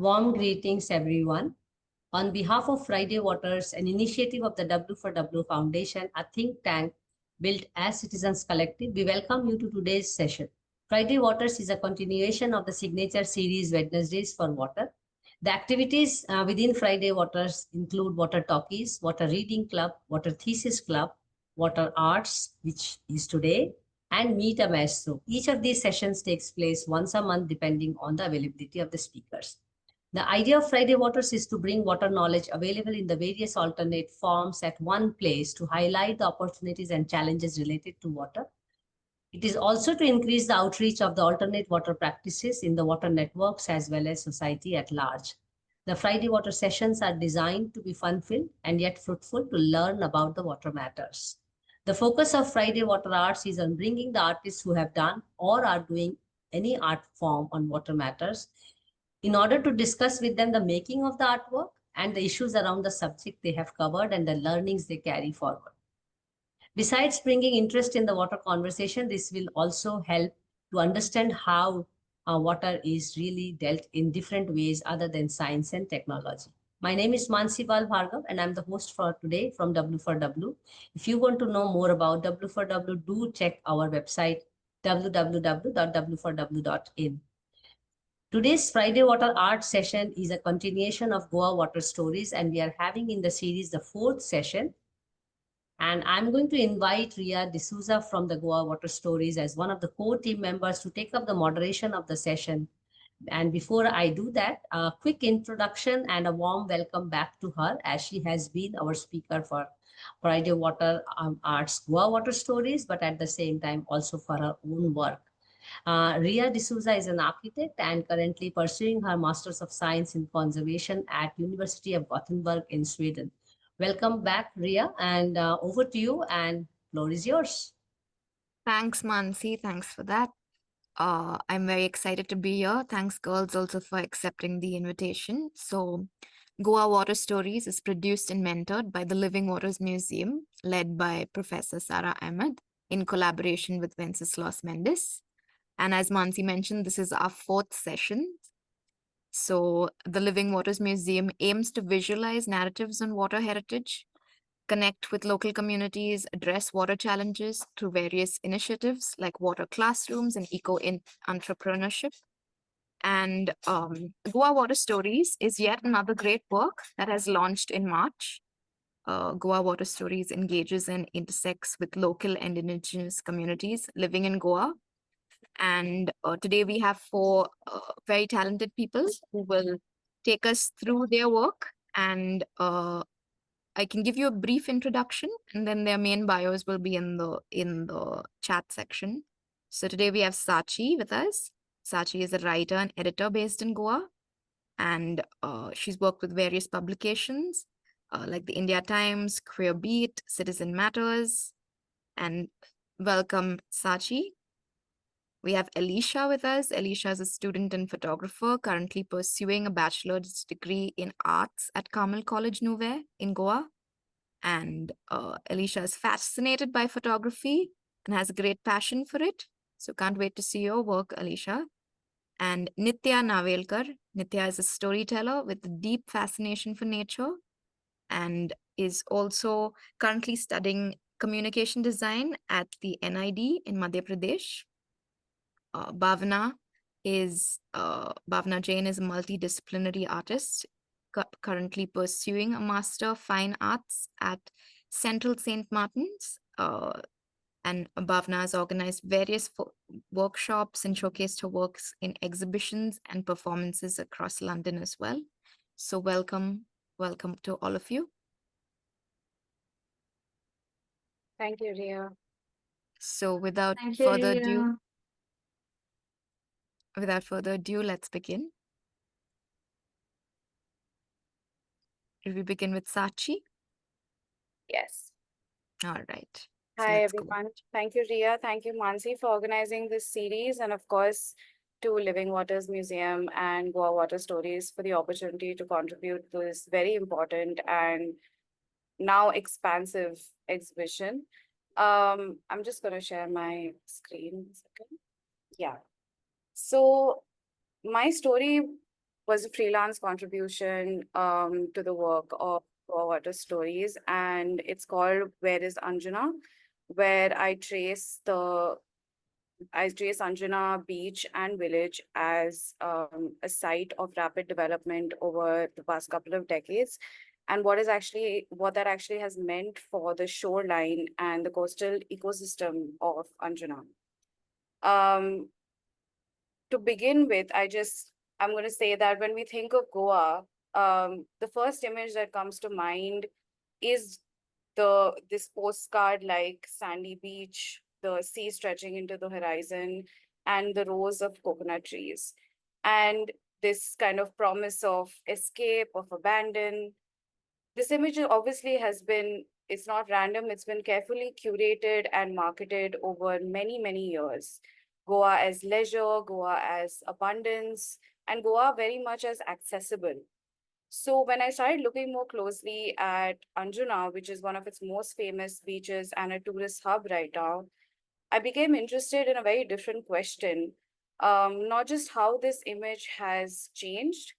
Warm greetings, everyone. On behalf of Friday Waters, an initiative of the W4W Foundation, a think tank built as Citizens Collective, we welcome you to today's session. Friday Waters is a continuation of the signature series Wednesdays for Water. The activities within Friday Waters include Water Talkies, Water Reading Club, Water Thesis Club, Water Arts, which is today, and Meet a Maestro. Each of these sessions takes place once a month depending on the availability of the speakers. The idea of Friday Waters is to bring water knowledge available in the various alternate forms at one place to highlight the opportunities and challenges related to water. It is also to increase the outreach of the alternate water practices in the water networks as well as society at large. The Friday Water sessions are designed to be fun-filled and yet fruitful to learn about the water matters. The focus of Friday Water Arts is on bringing the artists who have done or are doing any art form on water matters in order to discuss with them the making of the artwork and the issues around the subject they have covered and the learnings they carry forward. Besides bringing interest in the water conversation, this will also help to understand how water is really dealt in different ways other than science and technology. My name is Mansi Bal Bhargav, and I'm the host for today from W4W. If you want to know more about W4W, do check our website www.w4w.in. Today's Friday Water Art session is a continuation of Goa Water Stories, and we are having in the series the fourth session. And I'm going to invite Rhea D'Souza from the Goa Water Stories as one of the core team members to take up the moderation of the session. And before I do that, a quick introduction and a warm welcome back to her, as she has been our speaker for Friday Water Arts Goa Water Stories, but at the same time also for her own work. Rhea D'Souza is an architect and currently pursuing her Masters of Science in Conservation at University of Gothenburg in Sweden. Welcome back, Rhea, and over to you, and floor is yours. Thanks, Mansi. Thanks for that. I'm very excited to be here. Thanks, girls, also for accepting the invitation. So, Goa Water Stories is produced and mentored by the Living Waters Museum, led by Professor Sarah Ahmed in collaboration with Wenceslas Mendes. And as Mansi mentioned, this is our fourth session. So, the Living Waters Museum aims to visualize narratives on water heritage, connect with local communities, address water challenges through various initiatives like water classrooms and eco entrepreneurship. And Goa Water Stories is yet another great work that has launched in March. Goa Water Stories engages and intersects with local and indigenous communities living in Goa. And today we have four very talented people who will take us through their work. And I can give you a brief introduction, and then their main bios will be in the chat section. So today we have Sachi with us. Sachi is a writer and editor based in Goa, and she's worked with various publications like the India Times, Queer Beat, Citizen Matters, and welcome, Sachi. We have Alicia with us. Alicia is a student and photographer currently pursuing a bachelor's degree in arts at Carmel College Nouveau in Goa. And Alicia is fascinated by photography and has a great passion for it. So can't wait to see your work, Alicia. And Nitya Navelkar. Nitya is a storyteller with a deep fascination for nature and is also currently studying communication design at the NID in Madhya Pradesh. Bhavna Jain is a multidisciplinary artist currently pursuing a Master of Fine Arts at Central St. Martin's. And Bhavna has organized various workshops and showcased her works in exhibitions and performances across London as well. So welcome to all of you. Thank you, Rhea. So without Thank you, further Rhea. ado, let's begin. Will we begin with Sachi? Yes. All right. Hi, Let's go. everyone. Thank you, Rhea. Thank you, Mansi, for organizing this series. And of course, to Living Waters Museum and Goa Water Stories for the opportunity to contribute to this very important and now expansive exhibition. I'm just going to share my screen a second. Yeah. So my story was a freelance contribution to the work of Water Stories, and it's called Where is Anjana, where I trace Anjana beach and village as a site of rapid development over the past couple of decades, and what that actually has meant for the shoreline and the coastal ecosystem of Anjana. Um, to begin with, I'm going to say that when we think of Goa, the first image that comes to mind is this postcard like sandy beach, the sea stretching into the horizon, and the rows of coconut trees, and this kind of promise of escape, of abandon. This image obviously it's not random, it's been carefully curated and marketed over many, many years. Goa as leisure, Goa as abundance, and Goa very much as accessible. So when I started looking more closely at Anjuna, which is one of its most famous beaches and a tourist hub right now, I became interested in a very different question. Not just how this image has changed,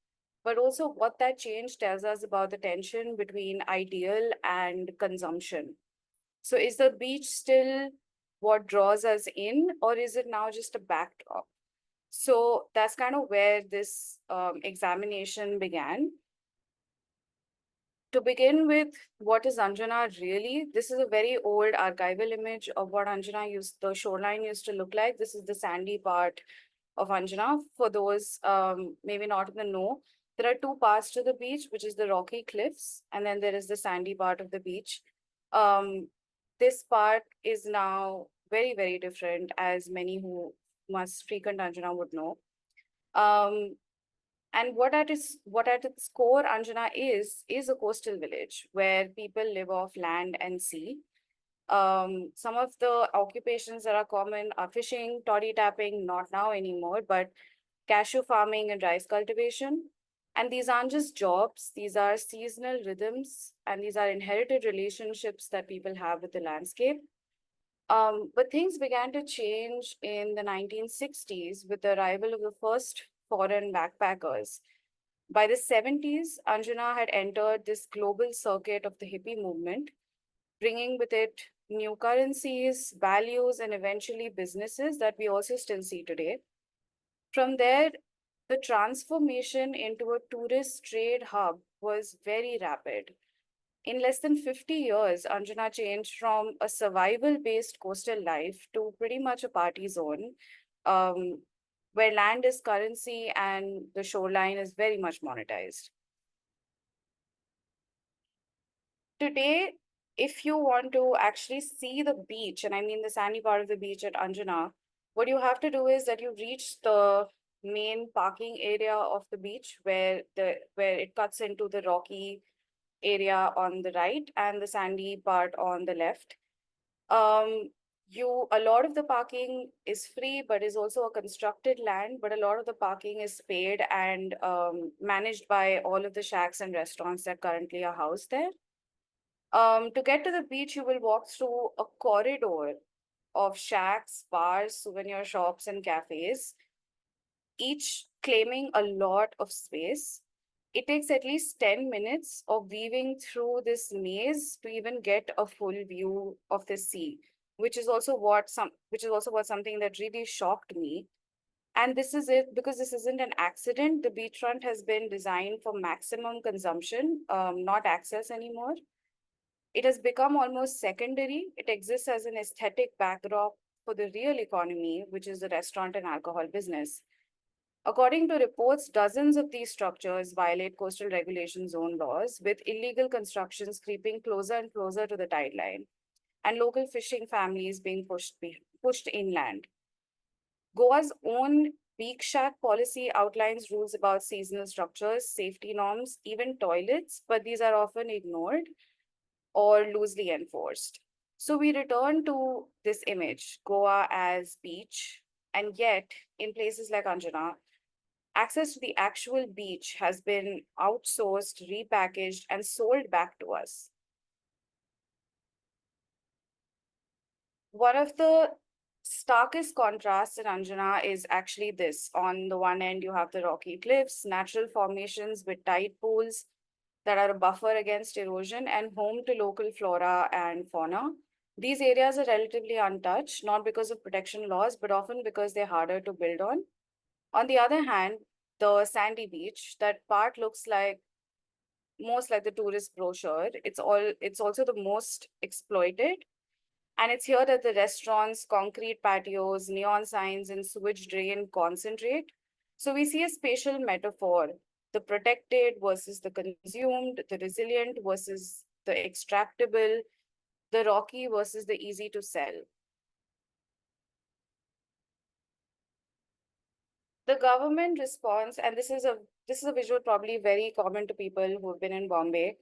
but also what that change tells us about the tension between ideal and consumption. So is the beach still what draws us in, or is it now just a backdrop? So that's kind of where this examination began. To begin with, what is Anjana really? This is a very old archival image of what the shoreline used to look like. This is the sandy part of Anjana. For those maybe not in the know, there are two parts to the beach, which is the rocky cliffs, and then there is the sandy part of the beach. This part is now very, very different, as many who must frequent Anjana would know. And what at its core, Anjana is a coastal village where people live off land and sea. Some of the occupations that are common are fishing, toddy tapping, not now anymore, but cashew farming and rice cultivation. And these aren't just jobs, these are seasonal rhythms, and these are inherited relationships that people have with the landscape. But things began to change in the 1960s with the arrival of the first foreign backpackers. By the 70s, Anjana had entered this global circuit of the hippie movement, bringing with it new currencies, values, and eventually businesses that we also still see today. From there, the transformation into a tourist trade hub was very rapid. In less than 50 years, Anjana changed from a survival based coastal life to pretty much a party zone, um, where land is currency and the shoreline is very much monetized. Today, if you want to actually see the beach, and I mean the sandy part of the beach at Anjana, what you have to do is that you reach the main parking area of the beach where it cuts into the rocky area on the right and the sandy part on the left. A lot of the parking is free, but is also a constructed land. But a lot of the parking is paid and managed by all of the shacks and restaurants that currently are housed there. To get to the beach, you will walk through a corridor of shacks, bars, souvenir shops, and cafes, each claiming a lot of space. It takes at least 10 minutes of weaving through this maze to even get a full view of the sea, which is also what something that really shocked me. And this is it because this isn't an accident. The beachfront has been designed for maximum consumption, not access anymore. It has become almost secondary. It exists as an aesthetic backdrop for the real economy, which is the restaurant and alcohol business. According to reports, dozens of these structures violate coastal regulation zone laws, with illegal constructions creeping closer and closer to the tide line, and local fishing families being pushed inland. Goa's own beach shack policy outlines rules about seasonal structures, safety norms, even toilets, but these are often ignored or loosely enforced. So we return to this image, Goa as beach, and yet in places like Anjana, access to the actual beach has been outsourced, repackaged, and sold back to us. One of the starkest contrast in Anjana is actually this. On the one end, you have the rocky cliffs, natural formations with tide pools that are a buffer against erosion and home to local flora and fauna. These areas are relatively untouched, not because of protection laws, but often because they're harder to build on. On the other hand, the sandy beach, that part looks like most like the tourist brochure. It's also the most exploited. And it's here that the restaurants, concrete patios, neon signs, and sewage drain concentrate. So we see a spatial metaphor, the protected versus the consumed, the resilient versus the extractable, the rocky versus the easy to sell. The government response, and this is a visual probably very common to people who have been in Bombay.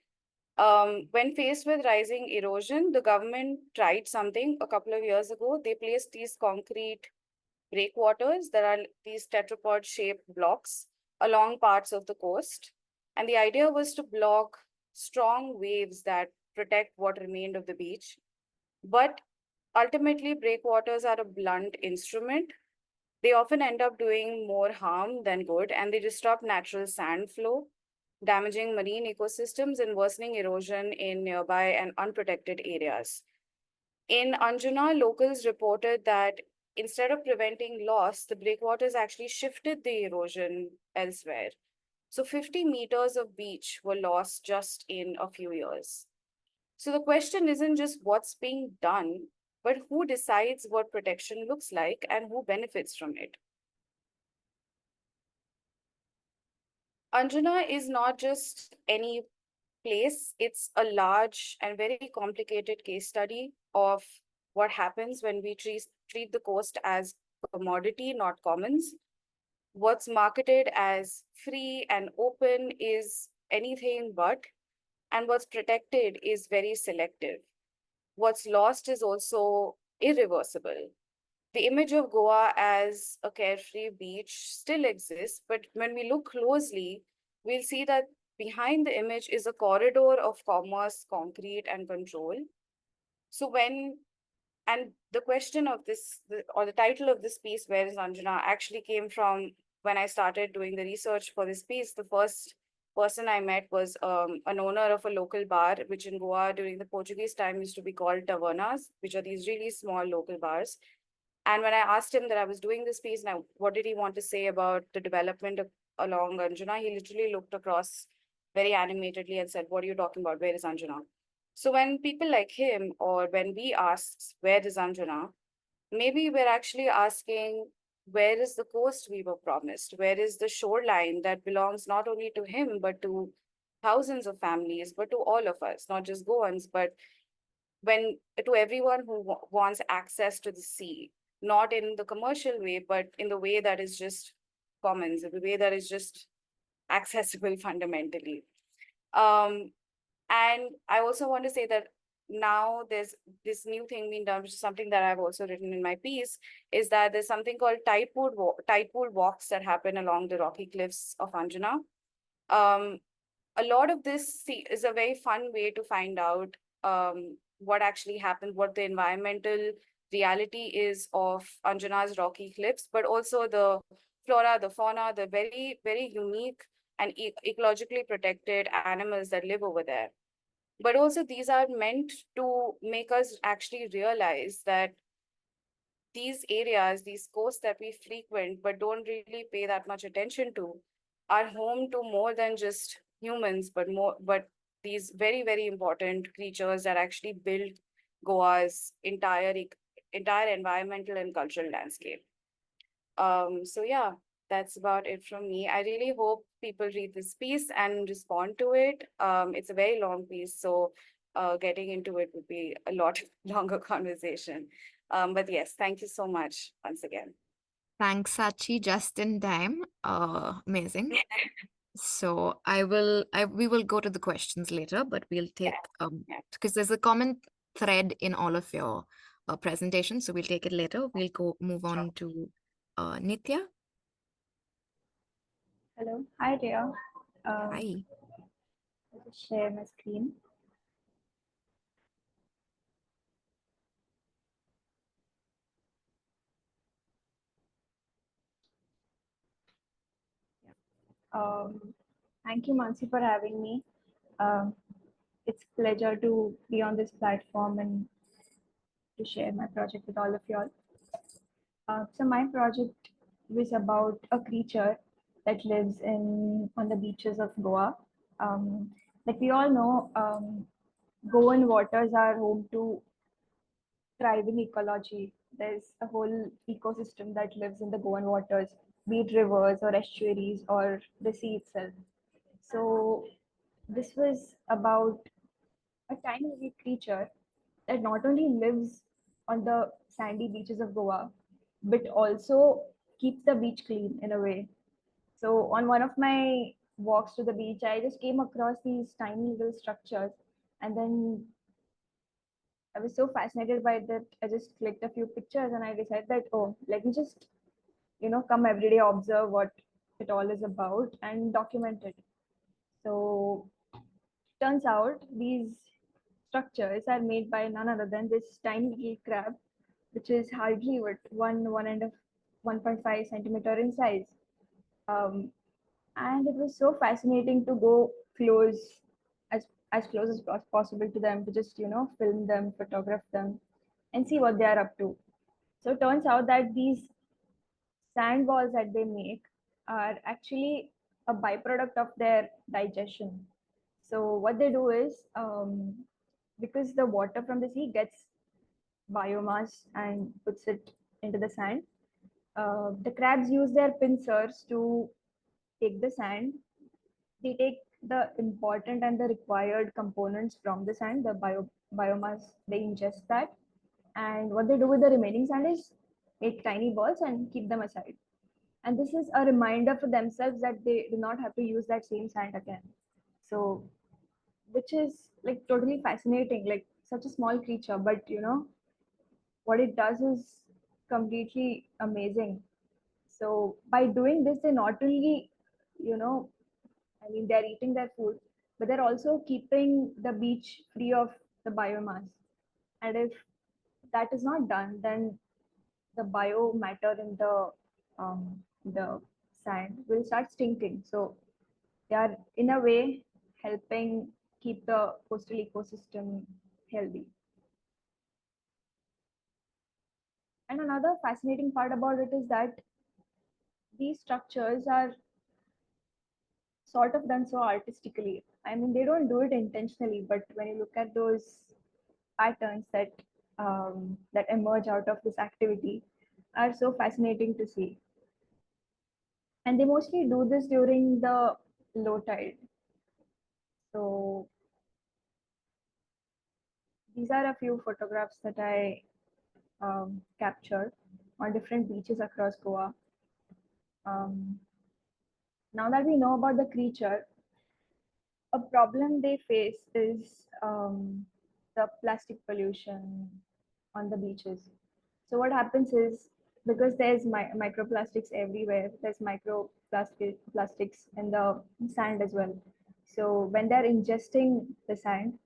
When faced with rising erosion, the government tried something a couple of years ago. They placed these concrete breakwaters that are these tetrapod shaped blocks along parts of the coast. And the idea was to block strong waves that protect what remained of the beach. But ultimately, breakwaters are a blunt instrument. They often end up doing more harm than good, and they disrupt natural sand flow, damaging marine ecosystems and worsening erosion in nearby and unprotected areas. In Anjuna, locals reported that instead of preventing loss, the breakwaters actually shifted the erosion elsewhere. So 50 meters of beach were lost just in a few years. So the question isn't just what's being done, but who decides what protection looks like and who benefits from it. Anjuna is not just any place, it's a large and very complicated case study of what happens when we treat the coast as commodity, not commons. What's marketed as free and open is anything but, and what's protected is very selective. What's lost is also irreversible. The image of Goa as a carefree beach still exists, but when we look closely, we'll see that behind the image is a corridor of commerce, concrete, and control. So and the question of or the title of this piece, Where is Anjana, actually came from when I started doing the research for this piece. The first person I met was an owner of a local bar, which in Goa during the Portuguese time used to be called tavernas, which are these really small local bars. And when I asked him that I was doing this piece, now what did he want to say about the development along Anjuna, he literally looked across very animatedly and said, "What are you talking about? Where is Anjuna?" So when people like him, or when we ask, "Where is Anjuna?" maybe we're actually asking, where is the coast we were promised? Where is the shoreline that belongs not only to him, but to thousands of families, but to all of us, not just Goans, but when to everyone who wants access to the sea, not in the commercial way, but in the way that is just commons, in the way that is just accessible fundamentally. Um, and I also want to say that now there's this new thing being done, which is something that I've also written in my piece, is that there's something called tide pool walks that happen along the rocky cliffs of Anjuna. A lot of this is a very fun way to find out what actually happened, what the environmental reality is of Anjana's rocky cliffs, but also the flora, the fauna, the very, very unique and ecologically protected animals that live over there. But also, these are meant to make us actually realize that these areas, these coasts that we frequent but don't really pay that much attention to, are home to more than just humans, but these very, very important creatures that actually build Goa's entire environmental and cultural landscape. So yeah, that's about it from me. I really hope people read this piece and respond to it. It's a very long piece, so getting into it would be a lot longer conversation. But yes, thank you so much once again. Thanks, Sachi. Just in time. Amazing. So we will go to the questions later, but we'll take Yeah. because there's a common thread in all of your presentations. So we'll take it later. We'll move Sure. on to Nitya. Hello. Hi, Rhea. Hi. I'll just share my screen. Thank you, Mansi, for having me. Um, it's a pleasure to be on this platform and to share my project with all of y'all. So my project was about a creature that lives in on the beaches of Goa. Um, like we all know, Goan waters are home to thriving ecology. There's a whole ecosystem that lives in the Goan waters, be it rivers or estuaries or the sea itself. So this was about a tiny little creature that not only lives on the sandy beaches of Goa, but also keeps the beach clean in a way. So on one of my walks to the beach, I just came across these tiny little structures, and then I was so fascinated by that. I just clicked a few pictures, and I decided that, oh, let me just come every day, observe what it all is about, and document it. So turns out these structures are made by none other than this tiny little crab, which is hardly what one and a 1.5 centimeter in size. Um, and it was so fascinating to go close, as close as possible to them, to just film them, photograph them, and see what they are up to. So it turns out that these sand balls that they make are actually a byproduct of their digestion. So what they do is, because the water from the sea gets biomass and puts it into the sand, the crabs use their pincers to take the sand. They take the important and the required components from the sand, the biomass. They ingest that, and what they do with the remaining sand is make tiny balls and keep them aside. And this is a reminder for themselves that they do not have to use that same sand again. So, which is like totally fascinating, like such a small creature, but what it does is completely amazing. So by doing this, they not only, you know, I mean, they're eating their food, but they're also keeping the beach free of the biomass. And if that is not done, then the biomatter in the sand will start stinking. So they are in a way helping keep the coastal ecosystem healthy. And another fascinating part about it is that these structures are sort of done so artistically. I mean, they don't do it intentionally, but when you look at those patterns that emerge out of this activity, are so fascinating to see. And they mostly do this during the low tide. So these are a few photographs that I captured on different beaches across Goa. Um, Now that we know about the creature, a problem they face is the plastic pollution on the beaches. So what happens is, because there's microplastics everywhere, there's plastics in the sand as well. So when they're ingesting the sand,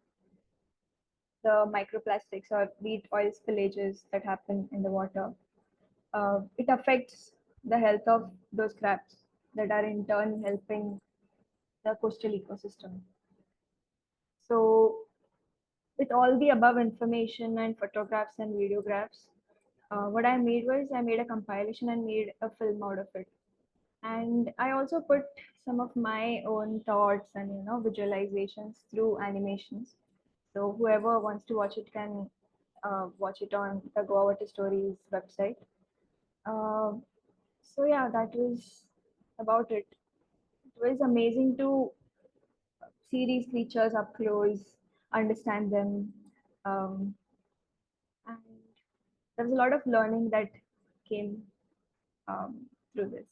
the microplastics or be it oil spillages that happen in the water, it affects the health of those crabs that are in turn helping the coastal ecosystem. So with all the above information and photographs and videographs, what I made was I made a compilation and made a film out of it. And I also put some of my own thoughts and visualizations through animations. So whoever wants to watch it can watch it on the Goa Water Stories website. Uh, so yeah, that was about it. It was amazing to see these creatures up close, understand them, um, and there was a lot of learning that came through this.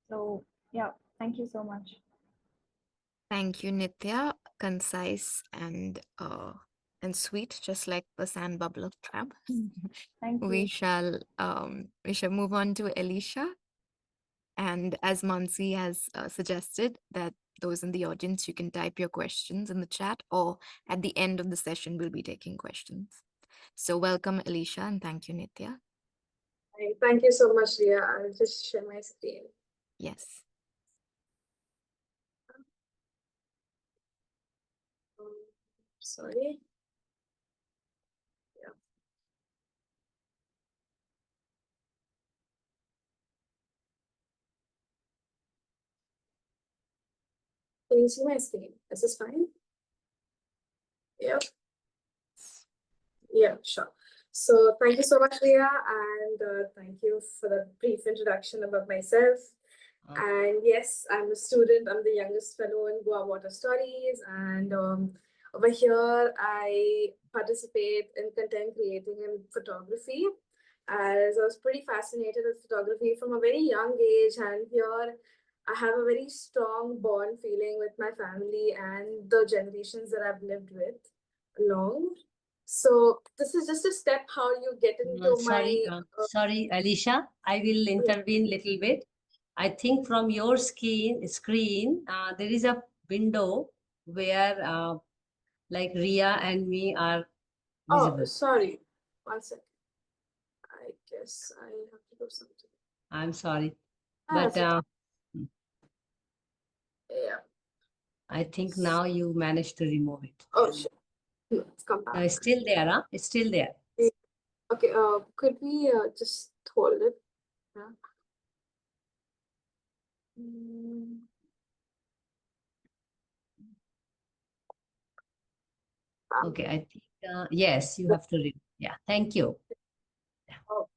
So yeah, thank you so much. Thank you, Nitya. Concise and sweet, just like the sand bubble crab. Thank we you. shall we shall move on to Alicia. And as Mansi has suggested, that those in the audience, you can type your questions in the chat, or at the end of the session, we'll be taking questions. So welcome, Alicia, and thank you, Nitya. Hi, thank you so much, Rhea. I'll just share my screen. Yes. Sorry. Yeah. Can you see my screen? Is this fine? Yep. Yeah, sure. So thank you so much, Rhea, and thank you for the brief introduction about myself. And yes, I'm a student. I'm the youngest fellow in Goa Water Stories, and over here I participate in content creating and photography, as I was pretty fascinated with photography from a very young age. And here I have a very strong bond feeling with my family and the generations that I've lived with along. So this is just a step how you get into Sorry, Alicia. I will intervene little bit. I think from your screen, there is a window where like Ria and me are visible. Oh, sorry. One second. I guess I have to do something. I'm sorry, That's but yeah. I think now you managed to remove it. Oh, sure. Let's come No, back. it's still there, huh? It's still there. Okay, could we just hold it? Yeah. Okay, I think yes, you have to remove. Yeah, thank you.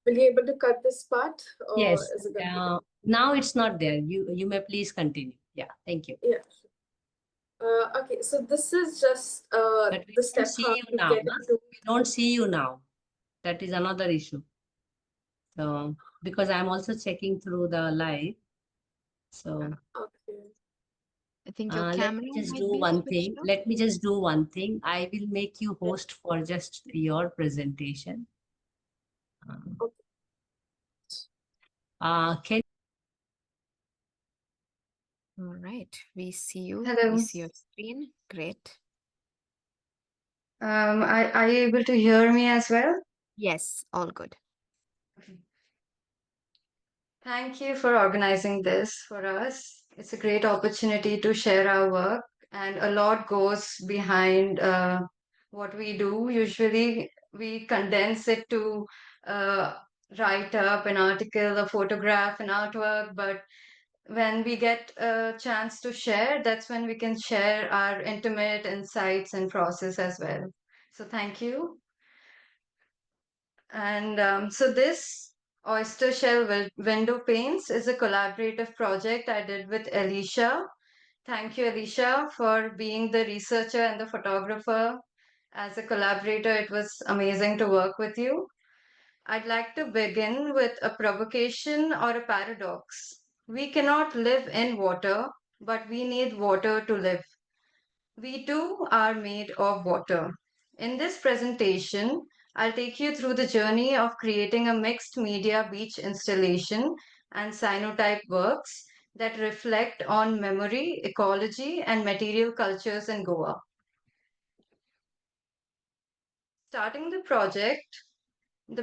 Will you able to cut this part, or Yes. is it going to be Now it's not there. You may please continue. Yeah, thank you. Yeah. Okay, so this is just But we the don't step see how you to now. get Huh? into. We don't see you now. That is another issue. So because I'm also checking through the live. So Okay. I think your let camera me just might do be one switched thing. off. Let me just do one thing. I will make you host for just your presentation. Can All right, we see you. Hello. We see your screen. Great. Are you able to hear me as well? Yes, all good. Okay. Thank you for organizing this for us. It's a great opportunity to share our work, and a lot goes behind what we do. Usually, we condense it to uh, write up an article, a photograph, an artwork, but when we get a chance to share, that's when we can share our intimate insights and process as well. So, thank you. And so this oyster shell window paints is a collaborative project I did with Alicia. Thank you, Alicia, for being the researcher and the photographer. As a collaborator, it was amazing to work with you. I'd like to begin with a provocation or a paradox. We cannot live in water, but we need water to live. We too are made of water. In this presentation, I'll take you through the journey of creating a mixed media beach installation and cyanotype works that reflect on memory, ecology, and material cultures in Goa. Starting the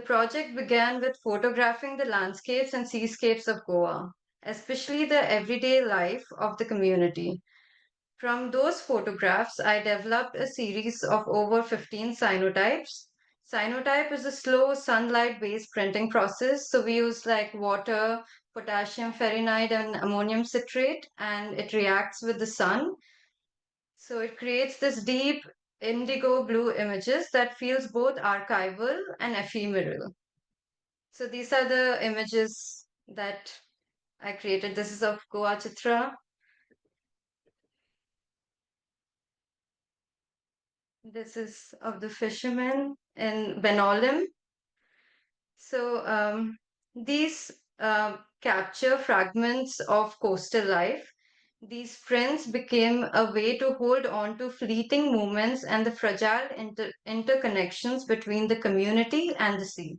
project began with photographing the landscapes and seascapes of Goa, especially the everyday life of the community. From those photographs, I developed a series of over 15 cyanotypes. Cyanotype is a slow sunlight based printing process. So we use like water, potassium ferrinide, and ammonium citrate, and it reacts with the sun. So it creates this deep indigo blue images that feels both archival and ephemeral. So these are the images that I created. This is of Goa Chitra. This is of the fishermen in Benolim. So these capture fragments of coastal life. These prints became a way to hold on to fleeting moments and the fragile interconnections between the community and the sea.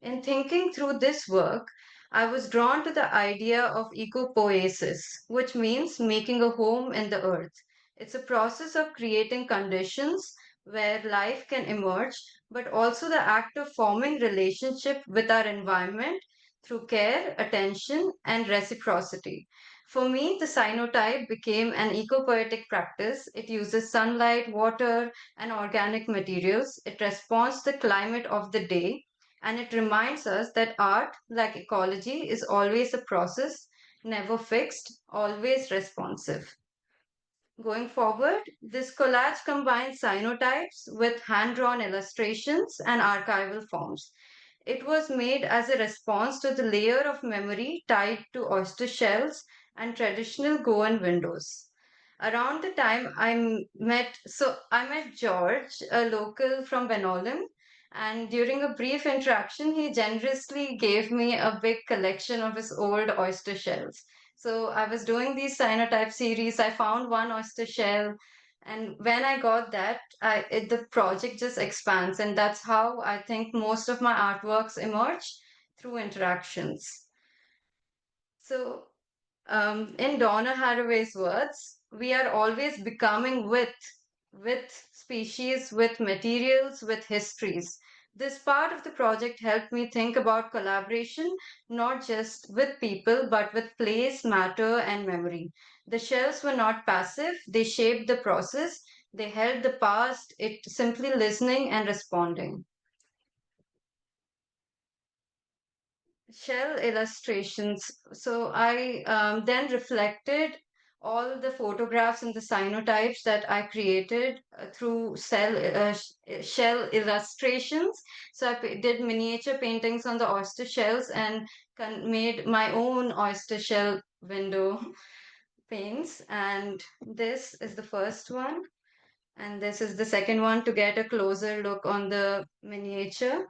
In thinking through this work, I was drawn to the idea of ecopoiesis, which means making a home in the earth. It's a process of creating conditions where life can emerge, but also the act of forming relationship with our environment through care, attention, and reciprocity. For me, the cyanotype became an eco-poetic practice. It uses sunlight, water, and organic materials. It responds to the climate of the day, and it reminds us that art, like ecology, is always a process, never fixed, always responsive. Going forward, this collage combines cyanotypes with hand-drawn illustrations and archival forms. It was made as a response to the layer of memory tied to oyster shells and traditional Goan windows. Around the time I met George, a local from Benolem, and during a brief interaction, he generously gave me a big collection of his old oyster shells. So I was doing these cyanotype series. I found one oyster shell, and when I got that, the project just expands, and that's how I think most of my artworks emerge through interactions. So, in Donna Haraway's words, we are always becoming with species, with materials, with histories. This part of the project helped me think about collaboration, not just with people, but with place, matter, and memory. The shells were not passive, they shaped the process, they held the past, it simply listening and responding. Shell illustrations. So I then reflected all the photographs and the cyanotypes that I created through shell illustrations. So did miniature paintings on the oyster shells and made my own oyster shell window paints. And this is the first one. And this is the second one to get a closer look on the miniature.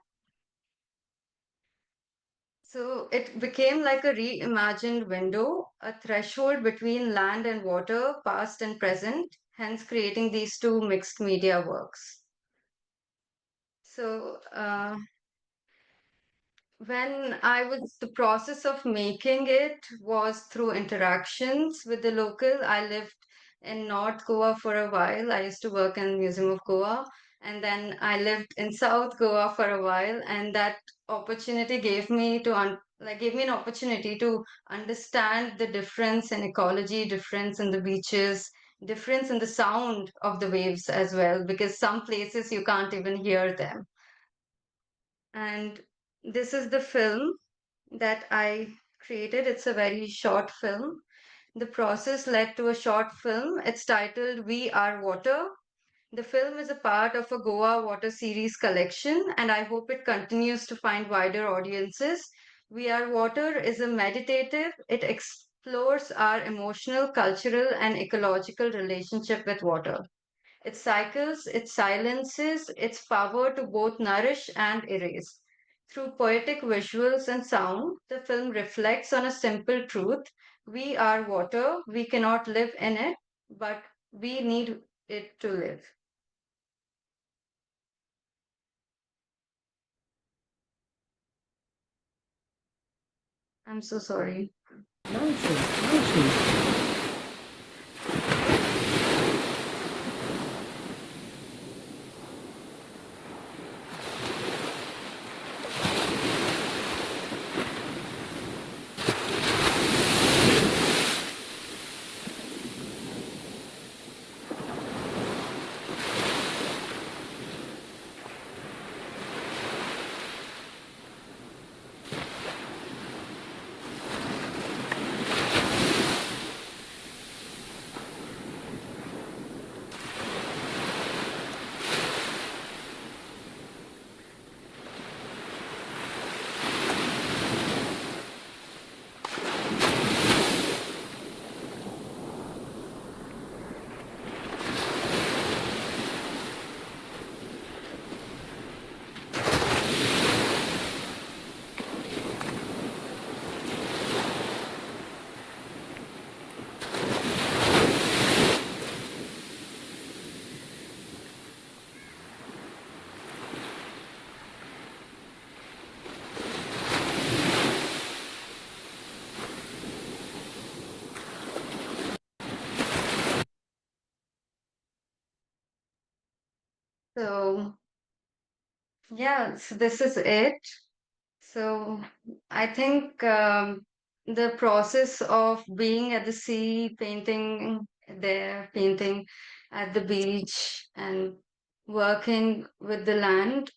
So it became like a reimagined window, a threshold between land and water, past and present, hence creating these two mixed media works. So when the process of making it was through interactions with the local. I lived in North Goa for a while. I used to work in Museum of Goa, and then I lived in South Goa for a while, and that opportunity gave me gave me an opportunity to understand the difference in ecology, difference in the beaches, difference in the sound of the waves as well, because some places you can't even hear them. And this is the film that I created. It's a very short film. The process led to a short film. It's titled We Are Water. The film is a part of a Goa Water series collection, and I hope it continues to find wider audiences. We Are Water is a meditative, it explores our emotional, cultural, and ecological relationship with water. It cycles, it silences its power to both nourish and erase. Through poetic visuals and sound, the film reflects on a simple truth. We are water, we cannot live in it, but we need it to live. I'm so sorry. Nonsense, nonsense. So, yeah, so this is it. So, I think the process of being at the sea, painting there, painting at the beach, and working with the land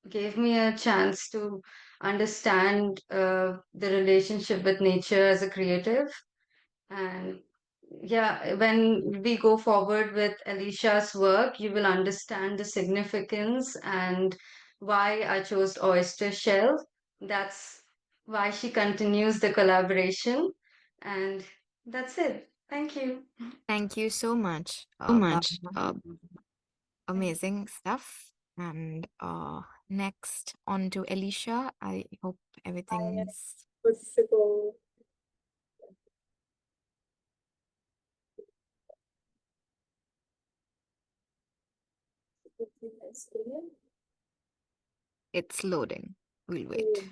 gave me a chance to understand the relationship with nature as a creative. And yeah, when we go forward with Alicia's work, you will understand the significance and why I chose oyster shell. That's why she continues the collaboration. And that's it. Thank you. Thank you so much, much. Bhavna. Amazing stuff. And next on to Alicia. I hope everything's Good to go. it's loading. We'll wait.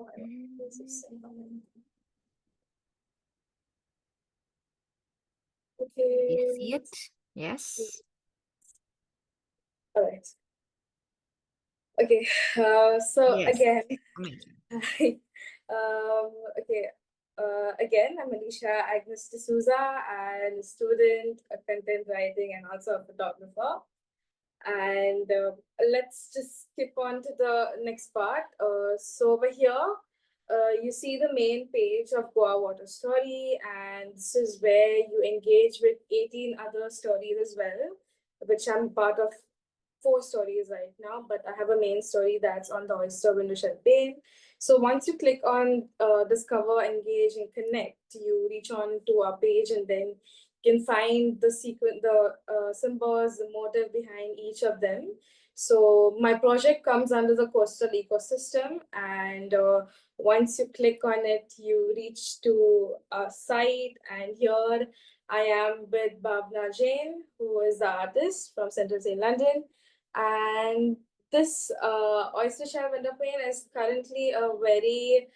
Okay. We see it? Yes. All right. Okay. So Yes. again, Amazing. okay. Again, I'm Alicia Agnes D'Souza. I'm a student, a content writing, and also a photographer. And let's just skip on to the next part. So over here, you see the main page of Goa Water Story, and this is where you engage with 18 other stories as well, which I'm part of 4 stories right now, but I have a main story that's on the oyster window shell pane. So once you click on discover, engage, and connect, you reach on to our page, and then you can find the sequence, the symbols, the motive behind each of them. So my project comes under the coastal ecosystem, and once you click on it, you reach to a site, and here I am with Bhavna Jain, who is the artist from Central St. London. And this oyster shell window pane is currently a very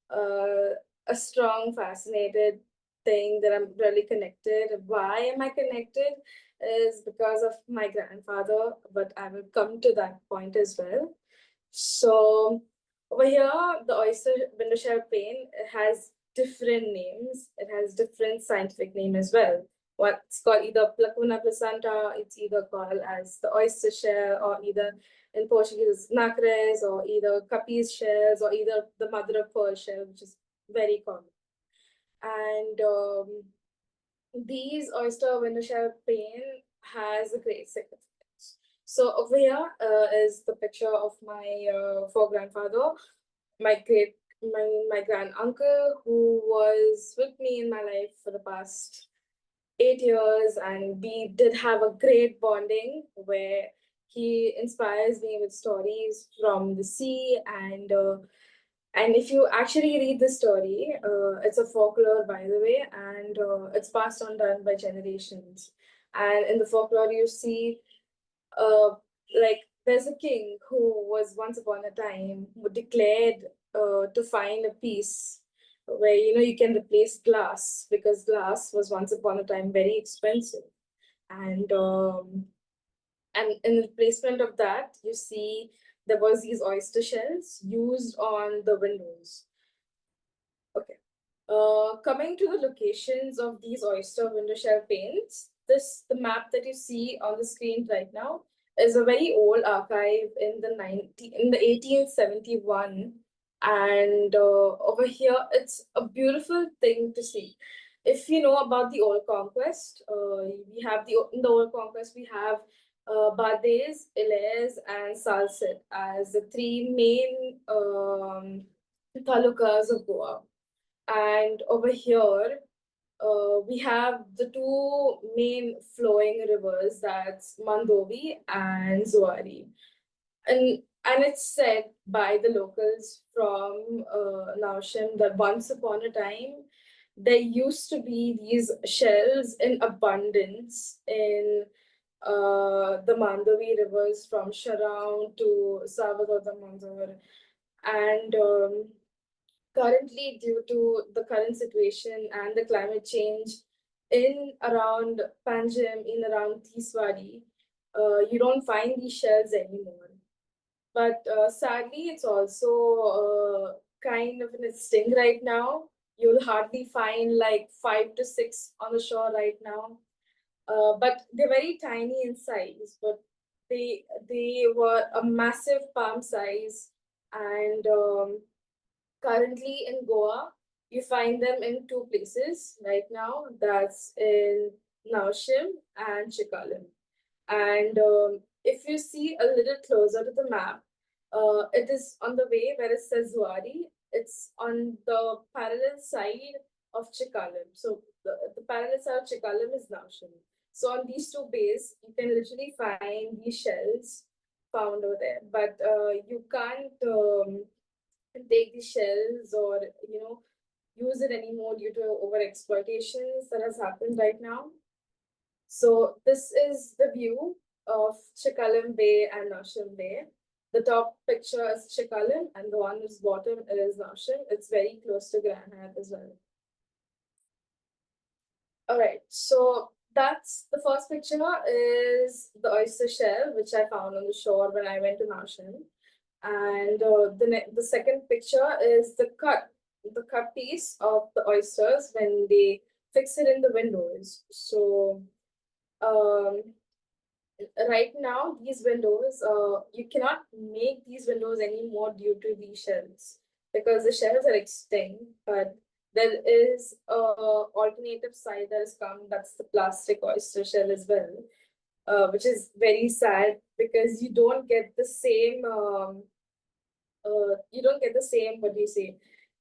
a strong, fascinated thing that I'm really connected. Why am I connected? Is because of my grandfather, but I will come to that point as well. So over here, the oyster window shell pane has different names. It has different scientific name as well. What's called either Placuna placenta, it's either called as the oyster shell, or either in Portuguese nacres, or either Capiz shells, or either the mother of pearl shell, which is very common. And these oyster window shell pane has a great significance. So over here is the picture of my foregrandfather, my grand uncle, who was with me in my life for the past 8 years, and we did have a great bonding where he inspires me with stories from the sea. And if you actually read the story, it's a folklore, by the way, and it's passed on down by generations. And in the folklore, you see, uh, like, there's a king who was once upon a time who declared to find a piece where you can replace glass, because glass was once upon a time very expensive. And in replacement of that, you see there was these oyster shells used on the windows. Okay. Coming to the locations of these oyster window shell paints, the map that you see on the screen right now is a very old archive in the 1871, and over here it's a beautiful thing to see. If you know about the old conquest, we have in the old conquest we have Bades, Illes, and Salsit as the 3 main talukas of Goa. And over here, we have the 2 main flowing rivers, that's Mandovi and Zuari. And it's said by the locals from Naushim that once upon a time, there used to be these shells in abundance in the Mandovi rivers from Sharaun to Salvador da Manzor. And currently, due to the current situation and the climate change in around Panjim, in around Tiswadi, you don't find these shells anymore. But sadly, it's also kind of an extinct right now. You'll hardly find like 5 to 6 on the shore right now. But they're very tiny in size, but they were a massive palm size. And currently in Goa, you find them in 2 places right now. That's in Naushim and Chikalim. And if you see a little closer to the map, it is on the way where it says Zuari. It's on the parallel side of Chikalim. So the parallel side of Chikalim is Naushim. So on these 2 bays, you can literally find these shells found over there. But you can't take the shells or use it anymore due to over exploitations that has happened right now. So this is the view of Chikalim Bay and Naushim Bay. The top picture is Chikalim and the one is bottom is Naushim. It's very close to Grand Hyatt as well. All right, so that's the first picture is the oyster shell, which I found on the shore when I went to Naushim. And the second picture is the cut piece of the oysters when they fix it in the windows. So right now, these windows, you cannot make these windows anymore due to these shells because the shells are extinct. But there is a alternative side that has come. That's the plastic oyster shell as well, which is very sad because you don't get the same. What do you say?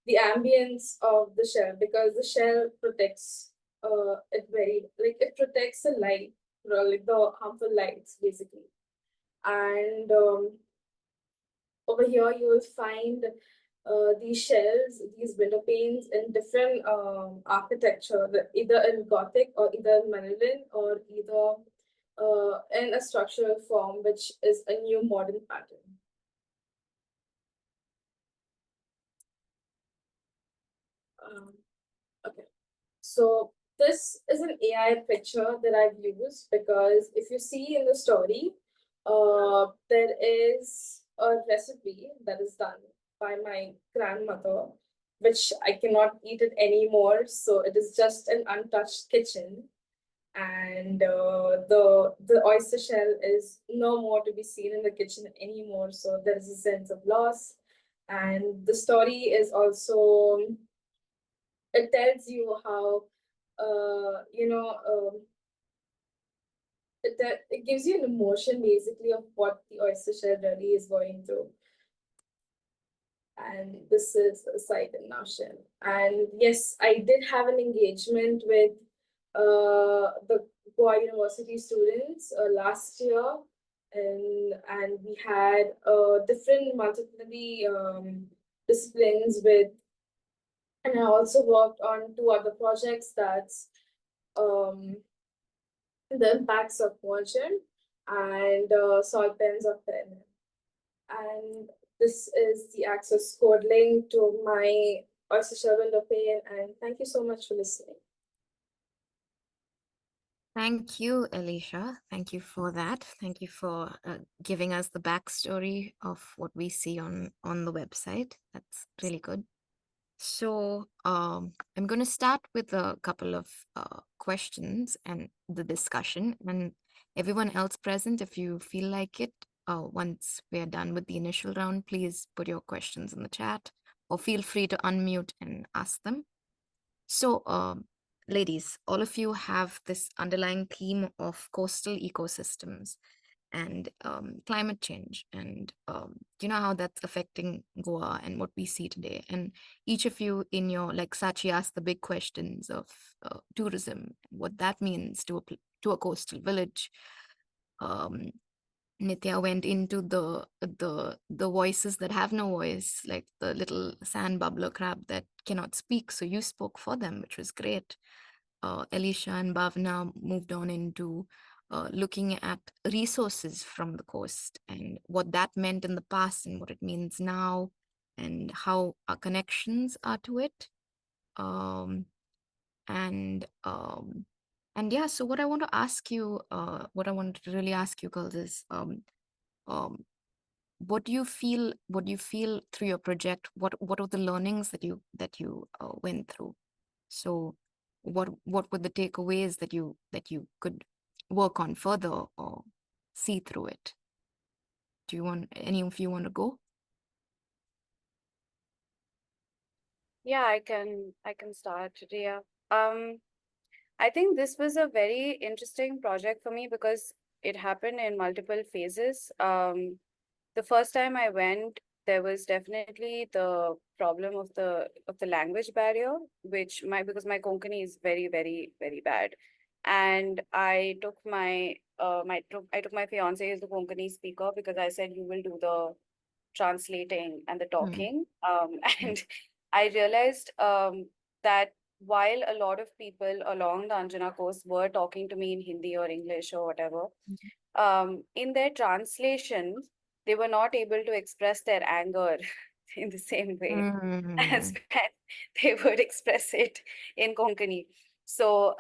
The ambience of the shell because the shell protects it protects the light, like the harmful lights basically. And over here you will find these shells, these window panes in different architecture, either in Gothic or either in Mandarin or either in a structural form, which is a new modern pattern. Okay, so this is an AI picture that I've used because if you see in the story, there is a recipe that is done by my grandmother, which I cannot eat it anymore. So it is just an untouched kitchen. And the oyster shell is no more to be seen in the kitchen anymore. So there is a sense of loss. And the story is also, it tells you how, it gives you an emotion basically of what the oyster shell really is going through. And this is a site in Naushim. And yes, I did have an engagement with the Goa University students last year, and we had different multidisciplinary disciplines with, and I also worked on 2 other projects that's the impacts of moisture and soil pens of pen. And this is the access code link to my oyster shell window pane. And thank you so much for listening. Thank you, Alicia. Thank you for that. Thank you for giving us the backstory of what we see on the website. That's really good. So I'm going to start with a couple of questions and the discussion. And everyone else present, if you feel like it, once we are done with the initial round, please put your questions in the chat or feel free to unmute and ask them. So ladies, all of you have this underlying theme of coastal ecosystems and climate change, and you know how that's affecting Goa and what we see today. And each of you in your, like Sachi asked the big questions of tourism, what that means to a coastal village. Nitya went into the voices that have no voice, like the little sand bubbler crab that cannot speak. So you spoke for them, which was great. Alicia and Bhavna moved on into looking at resources from the coast and what that meant in the past and what it means now, how our connections are to it. Um, and yeah, so what I want to ask you, what I wanted to really ask you girls is, um, what do you feel through your project? What are the learnings that you went through? So what were the takeaways that you could work on further or see through it? Do you want, any of you want to go? Yeah, I can start, Rhea. I think this was a very interesting project for me because it happened in multiple phases. The first time I went, there was definitely the problem of the language barrier, which my because my Konkani is very, very, very bad. And I took I took my fiance as the Konkani speaker because I said you will do the translating and the Mm, talking. mm, And I realized that while a lot of people along the Anjana coast were talking to me in Hindi or English or whatever, in their translation, they were not able to express their anger in the same way as mm, when they would express it in Konkani. So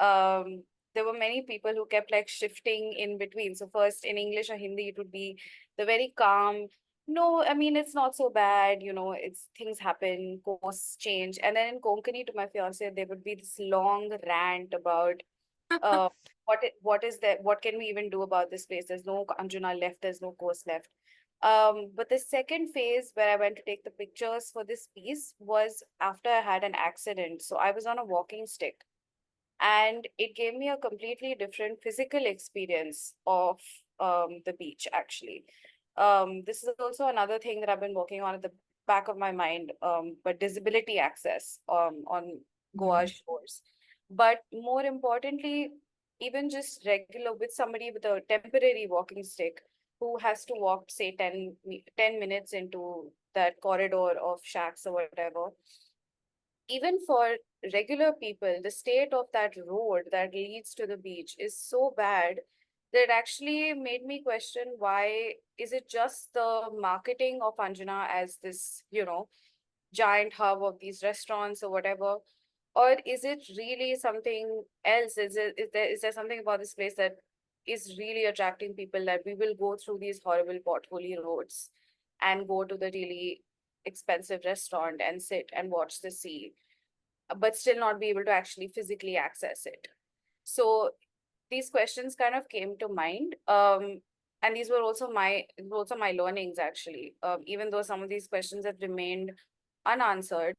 there were many people who kept like shifting in between. So first in English or Hindi, it would be the very calm, no, I mean it's not so bad, it's things happen, course change. And then in Konkani to my fiance, there would be this long rant about uh what is there, what can we even do about this place? There's no Anjuna left, there's no course left. But the second phase where I went to take the pictures for this piece was after I had an accident. So I was on a walking stick and it gave me a completely different physical experience of the beach actually. This is also another thing that I've been working on at the back of my mind, but disability access on Goa mm, shores. But more importantly, even just regular with somebody with a temporary walking stick who has to walk, say, 10 minutes into that corridor of shacks or whatever, even for regular people, the state of that road that leads to the beach is so bad that it actually made me question, why is it just the marketing of Anjana as this, giant hub of these restaurants or whatever? Or is it really something else? Is there something about this place that is really attracting people, that we will go through these horrible potholy roads and go to the really expensive restaurant and sit and watch the sea, but still not be able to actually physically access it? So these questions kind of came to mind. And these were also my learnings actually. Even though some of these questions have remained unanswered,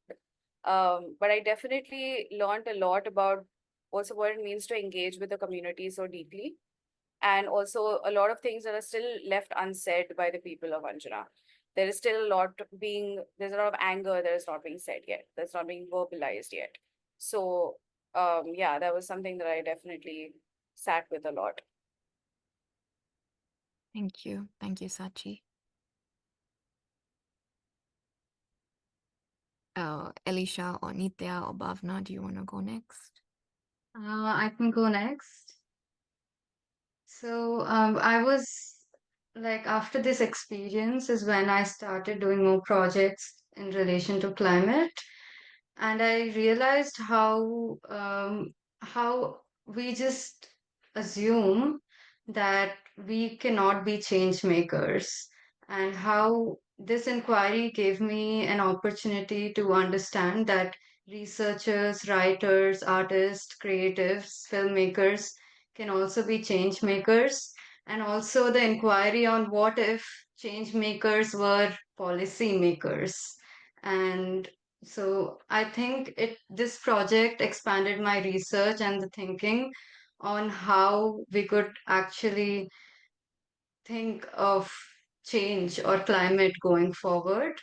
but I definitely learned a lot about also what it means to engage with the community so deeply, and also a lot of things that are still left unsaid by the people of Anjana. There is still there's a lot of anger that is not being said yet, that's not being verbalized yet. So, yeah, that was something that I definitely sat with a lot. thank you, Sachi. Elisha or Nitya or Bhavna, do you want to go next? I can go next. So I was like, after this experience is when I started doing more projects in relation to climate, and I realized how we just assume that we cannot be change makers, and how this inquiry gave me an opportunity to understand that researchers, writers, artists, creatives, filmmakers can also be change makers, and also the inquiry on what if change makers were policy makers. And so I think this project expanded my research and the thinking on how we could actually think of change or climate going forward.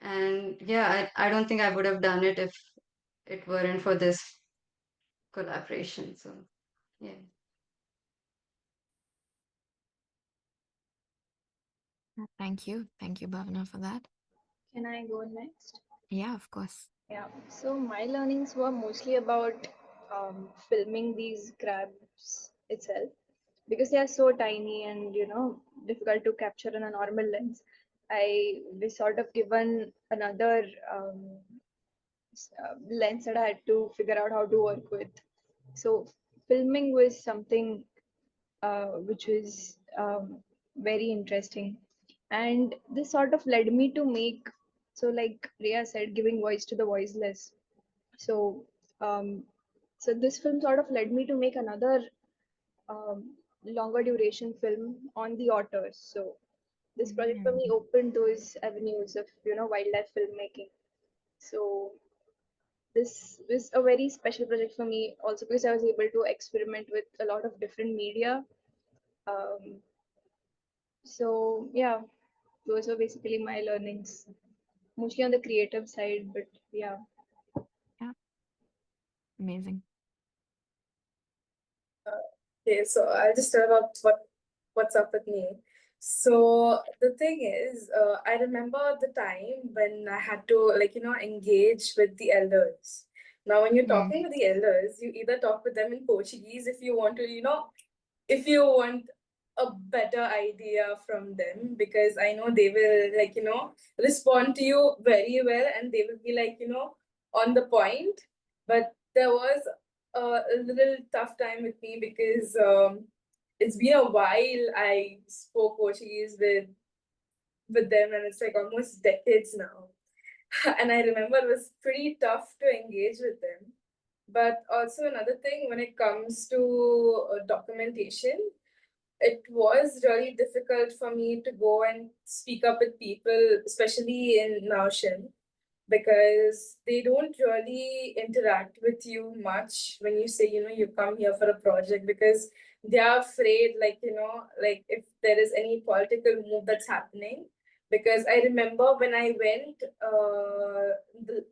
And yeah, I don't think I would have done it if it weren't for this collaboration. So yeah. Thank you, Bhavna, for that. Can I go next? Yeah, of course. Yeah, so my learnings were mostly about filming these crabs itself because they are so tiny and difficult to capture in a normal lens. I was sort of given another lens that I had to figure out how to work with. So filming was something which was very interesting, and this sort of led me to make, so like Rhea said, giving voice to the voiceless. So um, so this film sort of led me to make another longer duration film on the otters. So this project for me opened those avenues of wildlife filmmaking. So this was a very special project for me also because I was able to experiment with a lot of different media. Um, so yeah, those were basically my learnings, mostly on the creative side, but yeah. Yeah. Amazing. Okay, so I'll just tell about what's up with me. So the thing is, I remember the time when I had to engage with the elders. Now, when you're Mm. talking to the elders, you either talk with them in Portuguese if you want to, if you want a better idea from them, because I know they will respond to you very well and they will be on the point. But there was a little tough time with me because it's been a while I spoke Portuguese with them, and it's like almost decades now. And I remember it was pretty tough to engage with them. But also another thing, when it comes to documentation, it was really difficult for me to go and speak up with people, especially in Naushin, because they don't really interact with you much when you say, you come here for a project, because they are afraid, like if there is any political move that's happening. Because I remember when I went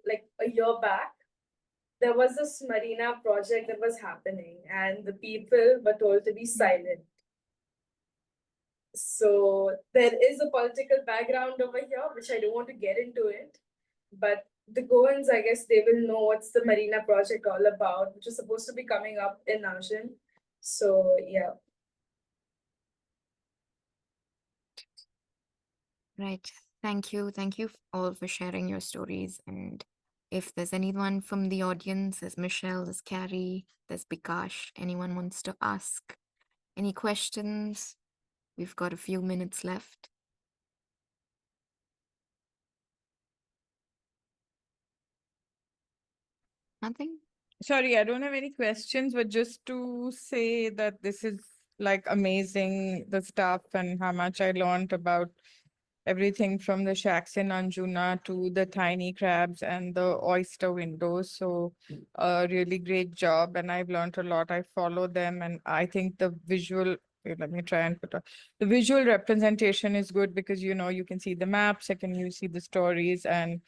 like a year back, there was this marina project that was happening, and the people were told to be silent. So there is a political background over here, which I don't want to get into it. But the Goans, I guess they will know what's the Marina project all about, which is supposed to be coming up in Naujin. So yeah. Right. Thank you. Thank you all for sharing your stories. And if there's anyone from the audience, there's Michelle, there's Carrie, there's Bikash, anyone wants to ask any questions, we've got a few minutes left. Nothing? Sorry, I don't have any questions, but just to say that this is like amazing, the stuff and how much I learned about everything from the shacks in Anjuna to the tiny crabs and the oyster windows. So a really great job. And I've learned a lot. I follow them and I think the visual, wait, let me try and the visual representation is good because you can see the maps, you see the stories, and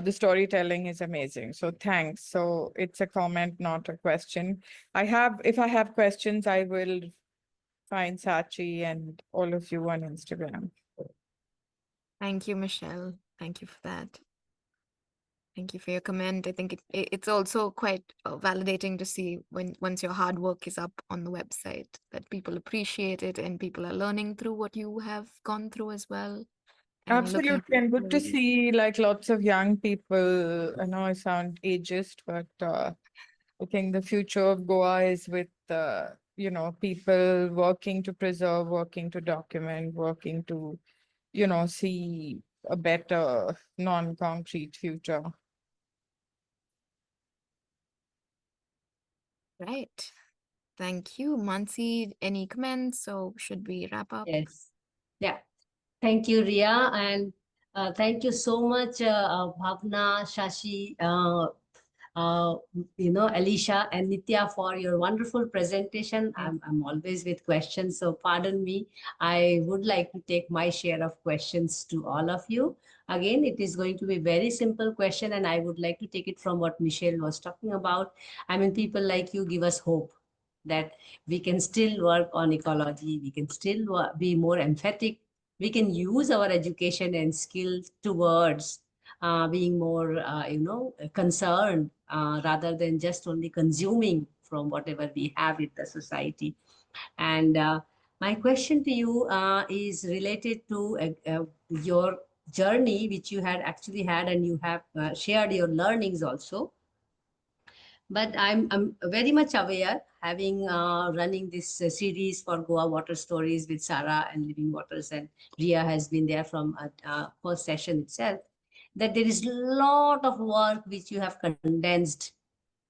the storytelling is amazing. So thanks. So it's a comment, not a question. If I have questions, I will find Sachi and all of you on Instagram. Thank you, Michelle. Thank you for that. Thank you for your comment. I think it's also quite validating to see once your hard work is up on the website that people appreciate it and people are learning through what you have gone through as well. And looking Absolutely, and good to forward. see like lots of young people. I know I sound ageist, but I think the future of Goa is with people working to preserve, working to document, working to see a better non-concrete future. Right. Thank you. Mansi, any comments? So should we wrap up? Yes. Yeah. Thank you, Ria. And thank you so much, Bhavna, Shashi, uh, Alicia and Nitya for your wonderful presentation. I'm always with questions, so pardon me. I would like to take my share of questions to all of you. Again, it is going to be very simple question, and I would like to take it from what Michelle was talking about. I mean, people like you give us hope that we can still work on ecology, we can still be more emphatic, we can use our education and skills towards being more, concerned rather than just only consuming from whatever we have in the society. And My question to you is related to your journey, which you had actually had, and you have shared your learnings also. But I'm very much aware, having running this series for Goa Water Stories with Sarah and Living Waters, and Rhea has been there from first session itself, that there is a lot of work which you have condensed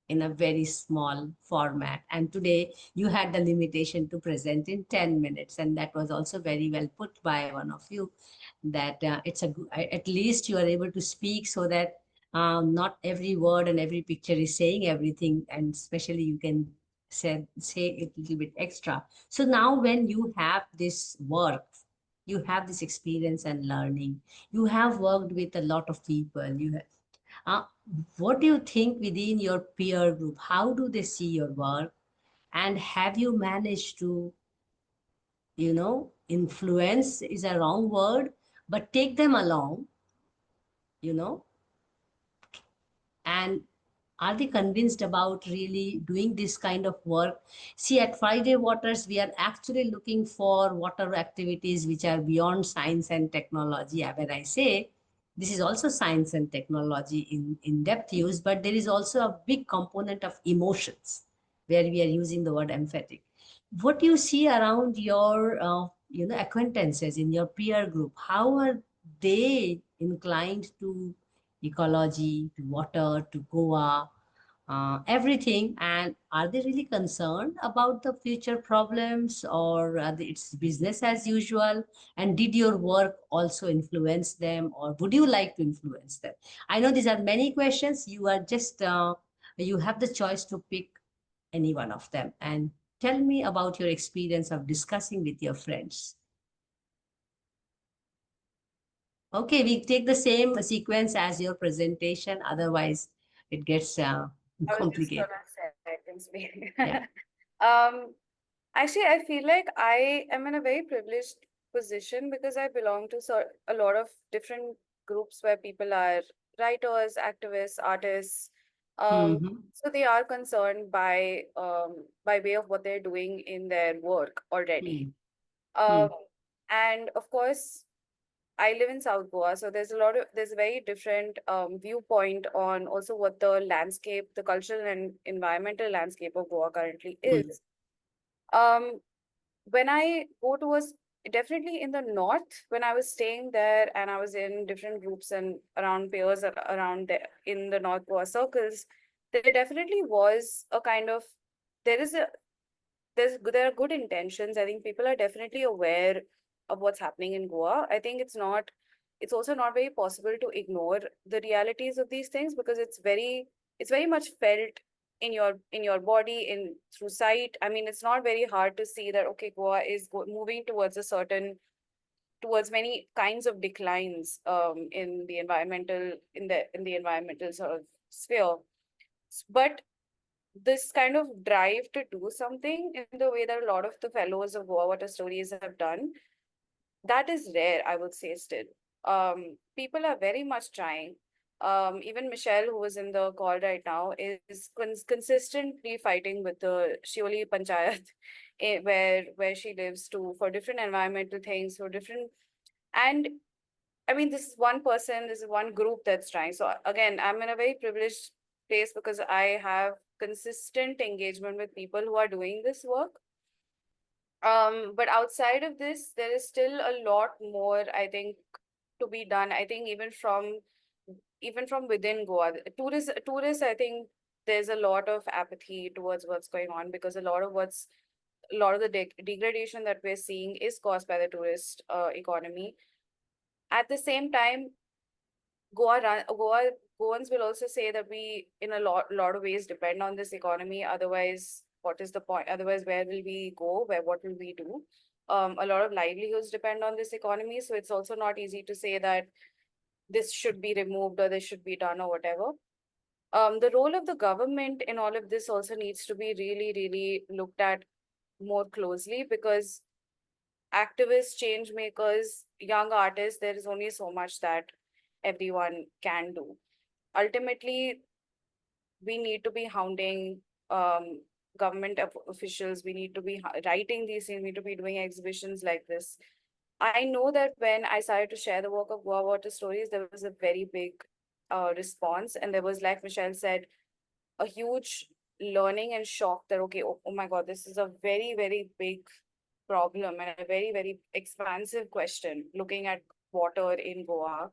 in a very small format. And today you had the limitation to present in 10 minutes. And that was also very well put by one of you, that at least you are able to speak so that not every word and every picture is saying everything. And especially you can say it a little bit extra. So now when you have this work, you have this experience and learning, you have worked with a lot of people, uh, what do you think within your peer group? How do they see your work? And have you managed to, influence is a wrong word, but take them along, you know, and are they convinced about really doing this kind of work? See, at Friday Waters, we are actually looking for water activities which are beyond science and technology. When I say this is also science and technology in depth use, but there is also a big component of emotions where we are using the word emphatic. What do you see around your acquaintances in your peer group? How are they inclined to ecology, to water, to Goa, everything? And are they really concerned about the future problems, or it's business as usual? And did your work also influence them, or would you like to influence them? I know these are many questions. You have the choice to pick any one of them. And tell me about your experience of discussing with your friends. Okay, we take the same sequence as your presentation. Otherwise, it gets I was just complicated. gonna say, I can speak. Yeah. Um, Actually, I feel like I am in a very privileged position because I belong to a lot of different groups where people are writers, activists, artists. Mm-hmm. So they are concerned by way of what they're doing in their work already. Mm-hmm. Um, and of course, I live in South Goa, so there's a very different viewpoint on also what the landscape, the cultural and environmental landscape of Goa currently is. Um, when I go towards definitely in the north, when I was staying there and I was in different groups and around peers around there in the North Goa circles, there definitely was a kind of there is a there are good intentions. I think people are definitely aware of what's happening in Goa. I think it's also not very possible to ignore the realities of these things because it's very much felt in your body in through sight. I mean, it's not very hard to see that okay, Goa is moving towards towards many kinds of declines in the environmental sort of sphere. But this kind of drive to do something in the way that a lot of the fellows of Goa Water Stories have done, that is rare, I would say still. People are very much trying. Even Michelle, who is in the call right now, is consistently fighting with the Shioli Panchayat, where she lives to for different environmental things, for different and I mean, this is one person, this is one group that's trying. So again, I'm in a very privileged place because I have consistent engagement with people who are doing this work. But outside of this, there is still a lot more, I think, to be done. I think even from within Goa, tourists, I think there's a lot of apathy towards what's going on because a lot of the degradation that we're seeing is caused by the tourist economy. At the same time, Goans will also say that we, in a lot of ways, depend on this economy. Otherwise, what is the point? Otherwise, where will we go? What will we do? A lot of livelihoods depend on this economy, so it's also not easy to say that this should be removed or this should be done or whatever. The role of the government in all of this also needs to be really, really looked at more closely because activists, change makers, young artists, there is only so much that everyone can do. Ultimately, we need to be hounding government officials, we need to be writing these things, we need to be doing exhibitions like this. I know that when I started to share the work of Goa Water Stories, there was a very big response. And there was, like Michelle said, a huge learning and shock that, okay, oh my God, this is a very, very big problem and a very, very expansive question looking at water in Goa,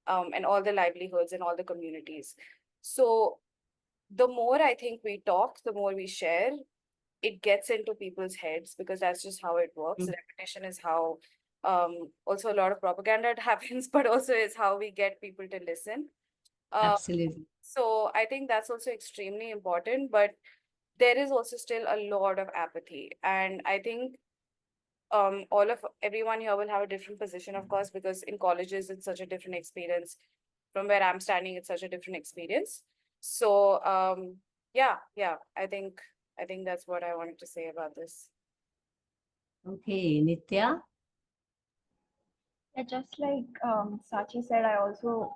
and all the livelihoods and all the communities. So the more I think we talk, the more we share, it gets into people's heads, because that's just how it works. Mm. Repetition is how, also a lot of propaganda happens, but also is how we get people to listen. Absolutely. So I think that's also extremely important, but there is also still a lot of apathy. And I think everyone here will have a different position, of course, because in colleges it's such a different experience. From where I'm standing, it's such a different experience. So yeah, I think that's what I wanted to say about this. Okay, Nitya. Yeah, just like Sachi said, I also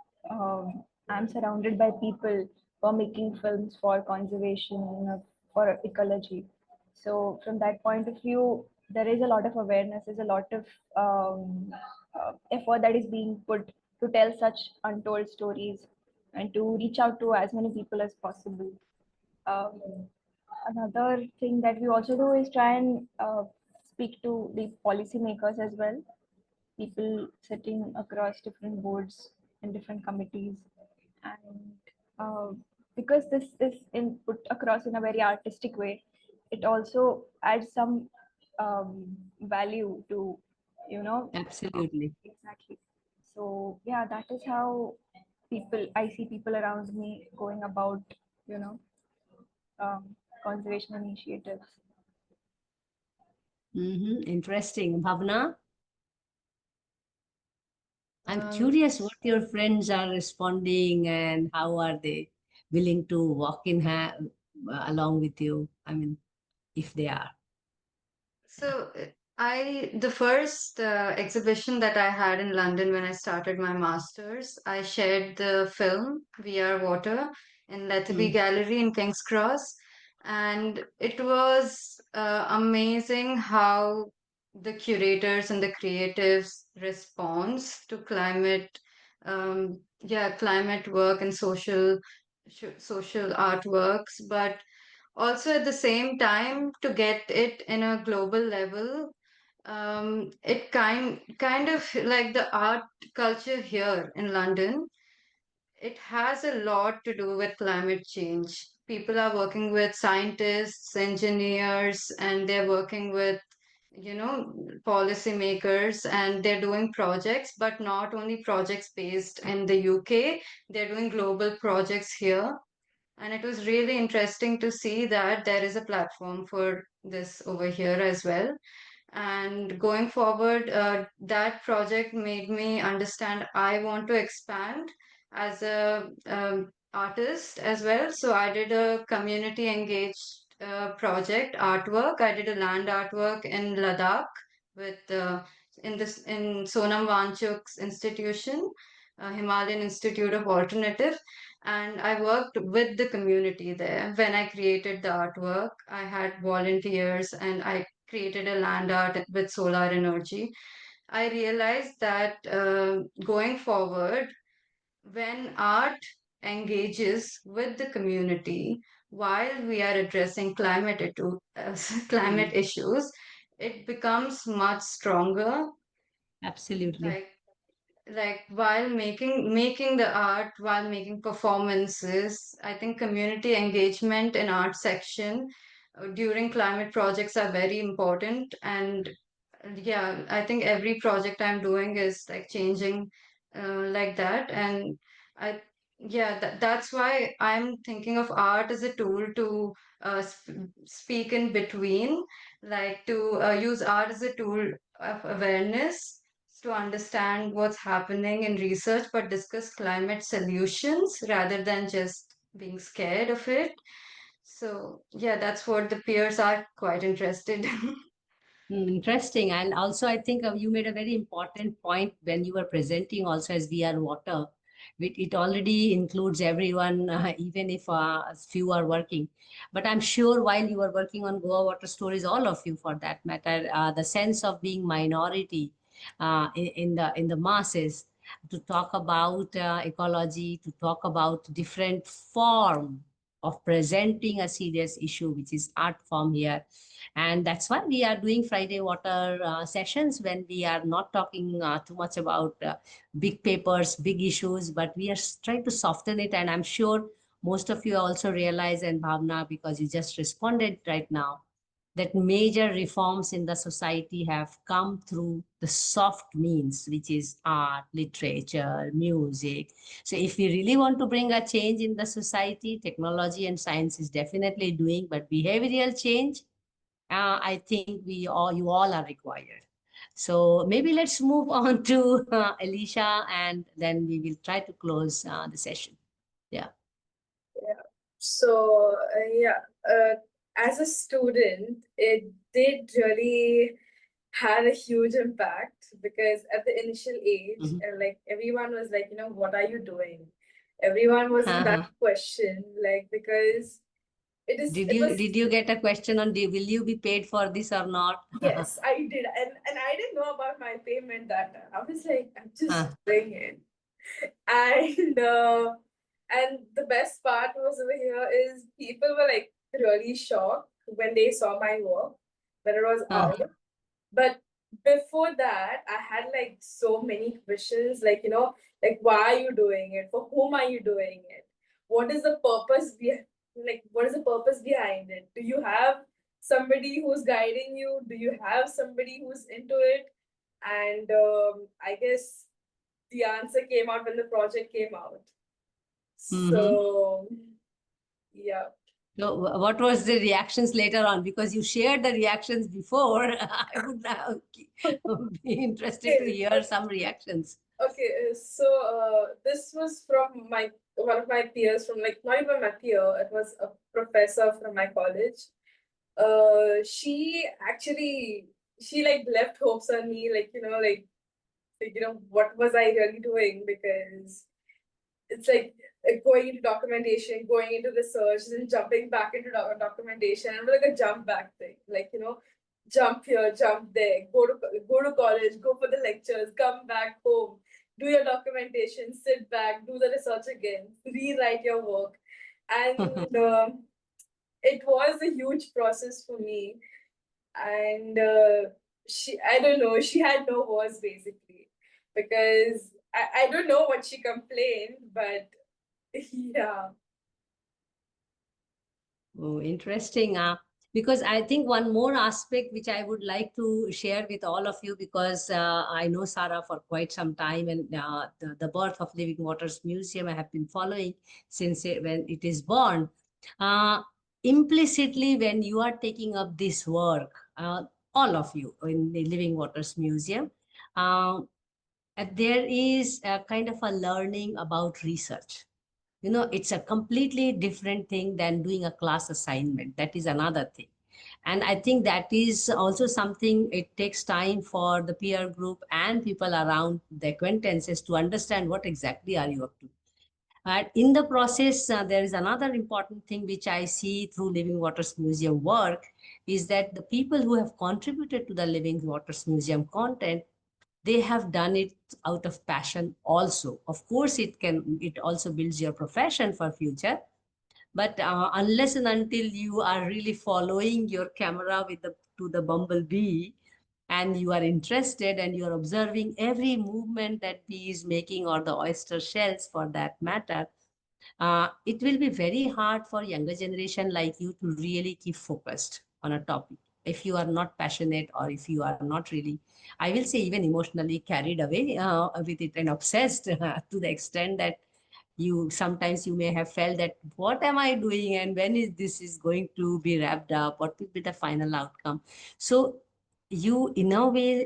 am surrounded by people who are making films for conservation, for ecology. So from that point of view, there is a lot of awareness, there's a lot of effort that is being put to tell such untold stories and to reach out to as many people as possible. Um, Another thing that we also do is try and speak to the policymakers as well, people sitting across different boards and different committees, and because this is put across in a very artistic way, it also adds some value to, Absolutely. exactly. So yeah, that is how I see people around me going about, you know conservation initiatives. Interesting. Bhavna, I'm Um, curious what your friends are responding and how are they willing to walk along with you? I mean, if they are. So the first exhibition that I had in London when I started my master's, I shared the film We Are Water in Lethaby Mm. Gallery in King's Cross, and it was amazing how the curators and the creatives response to climate work and social artworks, but also at the same time to get it in a global level. It kind of like the art culture here in London, it has a lot to do with climate change. People are working with scientists, engineers, and they're working with, policymakers, and they're doing projects, but not only projects based in the UK, they're doing global projects here. And it was really interesting to see that there is a platform for this over here as well. And going forward, that project made me understand I want to expand as a artist as well. So I did a community engaged project artwork. I did a land artwork in Ladakh with in Sonam Wangchuk's institution, Himalayan Institute of Alternative, and I worked with the community there. When I created the artwork, I had volunteers and I created a land art with solar energy. I realized that going forward, when art engages with the community while we are addressing climate Mm. issues, it becomes much stronger. Absolutely. Like while making the art, while making performances, I think community engagement in art section during climate projects are very important. And yeah, I think every project I'm doing is like changing like that. And I yeah, that's why I'm thinking of art as a tool to speak in between, like to use art as a tool of awareness to understand what's happening in research, but discuss climate solutions rather than just being scared of it. So yeah, that's what the peers are quite interested. Interesting. And also, I think you made a very important point when you were presenting also as We Are Water. It already includes everyone, even if few are working. But I'm sure while you are working on Goa Water Stories, all of you for that matter, the sense of being minority in the masses, to talk about ecology, to talk about different form of presenting a serious issue, which is art form here. And that's why we are doing Friday Water sessions, when we are not talking too much about big papers, big issues, but we are trying to soften it. And I'm sure most of you also realize, and Bhavna, because you just responded right now, that major reforms in the society have come through the soft means, which is art, literature, music. So if we really want to bring a change in the society, technology and science is definitely doing, but behavioral change, I think you all are required. So maybe let's move on to Alicia, and then we will try to close the session. Yeah. Yeah. So, as a student, it did really had a huge impact, because at the initial age, like everyone was like, what are you doing? Everyone was in that question, like, because it was. Did you get a question on will you be paid for this or not? Yes, I did, and I didn't know about my payment that time. I was like, I'm just doing it, and the best part was over here is people were like really shocked when they saw my work, when it was out. But before that, I had like so many questions, like, like, why are you doing it? For whom are you doing it? What is the purpose behind, like, what is the purpose behind it? Do you have somebody who's guiding you? Do you have somebody who's into it? And I guess the answer came out when the project came out. So, yeah. So what was the reactions later on? Because you shared the reactions before, I would now be interested to hear some reactions. Okay, so this was from one of my peers, from, like, not even my peer, it was a professor from my college. She actually, she like left hopes on me, like, what was I really doing? Because it's like going into documentation, going into research, then jumping back into documentation, and like a jump back thing, like, jump here, jump there, go to college, go for the lectures, come back home, do your documentation, sit back, do the research again, rewrite your work, and it was a huge process for me, and I don't know, she had no words basically, because I don't know what she complained, but yeah. Oh, interesting. Because I think one more aspect which I would like to share with all of you, because I know Sarah for quite some time, and the birth of Living Waters Museum I have been following since when it is born. Implicitly, when you are taking up this work, all of you in the Living Waters Museum, there is a kind of a learning about research. It's a completely different thing than doing a class assignment. That is another thing. And I think that is also something, it takes time for the peer group and people around the acquaintances to understand what exactly are you up to. And in the process, there is another important thing which I see through Living Waters Museum work, is that the people who have contributed to the Living Waters Museum content, they have done it out of passion also. Of course, it also builds your profession for future, but unless and until you are really following your camera with the to the bumblebee, and you are interested and you are observing every movement that bee is making, or the oyster shells for that matter, it will be very hard for younger generation like you to really keep focused on a topic if you are not passionate, or if you are not really, I will say, even emotionally carried away with it and obsessed to the extent that you sometimes you may have felt that what am I doing, and when is this is going to be wrapped up, what will be the final outcome. So you in a way